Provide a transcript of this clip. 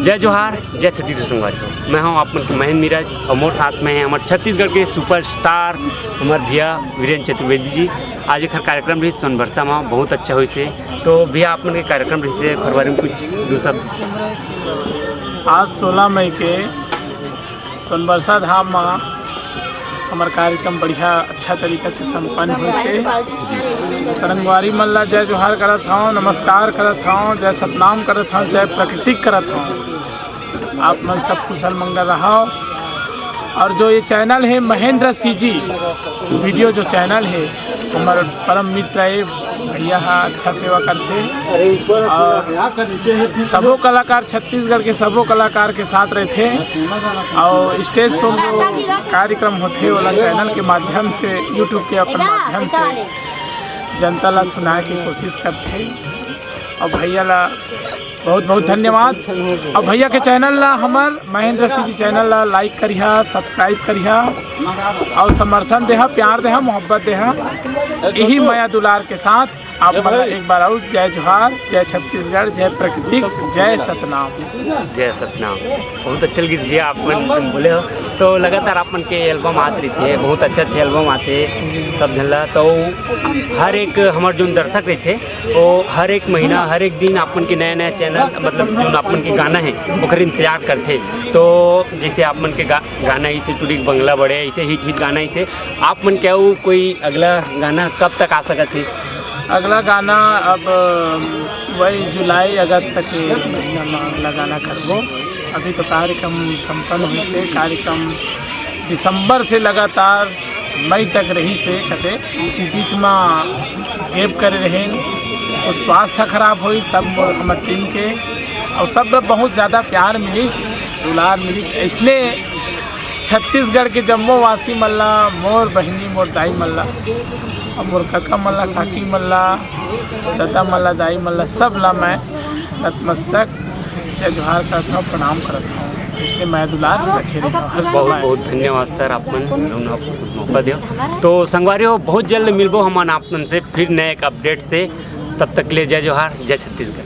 जय जोहार, जय छत्तीसगढ़ संगवारी। मैं हूँ आप महेंद्र नीरज और मोर साथ में हैं हमारे छत्तीसगढ़ के सुपरस्टार हमारे भैया वीरेंद्र चतुर्वेदी जी। आज एक कार्यक्रम रही सोनबरसा में बहुत अच्छा हुई से। तो भैया आप के कार्यक्रम रही से फरवरी में कुछ दो शब्द। आज 16 मई के सोनबरसा धाम में हमार कार्यक्रम बढ़िया अच्छा तरीका से संपन्न हुए से। संगवारी मन ला जय जोहार करत हूँ, नमस्कार करत हूँ, जय सतनाम करत हूँ, जय प्रकृति करत हूँ। आप मन सब कुशल मंगल रहो। और जो ये चैनल है महेंद्र सीजी वीडियो जो चैनल है हमारे परम मित्र है भैया अच्छा सेवा करते और सबो कलाकार छत्तीसगढ़ के सबो कलाकार के साथ रहते और स्टेज शो जो कार्यक्रम होते वाला चैनल के माध्यम से यूट्यूब के अपन माध्यम से जनता ला सुनाए की कोशिश करते और भैया ला बहुत बहुत धन्यवाद। और भैया के चैनल ला हमार महेंद्र सीजी चैनल ला लाइक करिहा, सब्सक्राइब करिहा और समर्थन देहा, प्यार देहा, मोहब्बत देहा। यही माया दुलार के साथ आप एक बार और जय जोहार, जय छत्तीसगढ़, जय प्रकृति, जय सतनाम। जय सतनाम। बहुत अच्छा लगी भैया आप बोले हो। तो लगातार आप के एल्बम आते रहते हैं, बहुत अच्छे अच्छे एल्बम आते सब झल्ला। तो हर एक हमारे जो दर्शक रहते वो हर एक महीना हर एक दिन अपन के नया नया चैनल मतलब जो अपन के गाना है वो इंतजार करते। तो जैसे आप मन के गाना इसे टूरिक बंगला बढ़े ऐसे हिट गाना इसे आप मन क्या वो कोई अगला गाना कब तक आ सकते है? अगला गाना अब वही जुलाई अगस्त के महीना में अगला गाना करबो। अभी तो कार्यक्रम संपन्न हुई से कार्यक्रम दिसंबर से लगातार मई तक रही से कटे बीच में गैप करे रहे और स्वास्थ्य खराब हुई सब हमारे टीम के और सब बहुत ज़्यादा प्यार मिली दुलार मिली। इसलिए छत्तीसगढ़ के जम्मू वासी मल्ला मोर बहिनी मोर दाई मल्ला और मोर काका मल्ला काकी मल्ला दादा मल्ला दाई मल्ला सब ला मैं नतमस्तक जय जोहार करता हूँ, प्रणाम करता हूँ। इसलिए मैं दुलार रखे रही हूँ। बहुत बहुत धन्यवाद सर आपन मौका दियो। तो संगवारियों बहुत जल्द मिलबो हम आपन से फिर नए एक अपडेट से। तब तक ले जय जोहार, जय छत्तीसगढ़।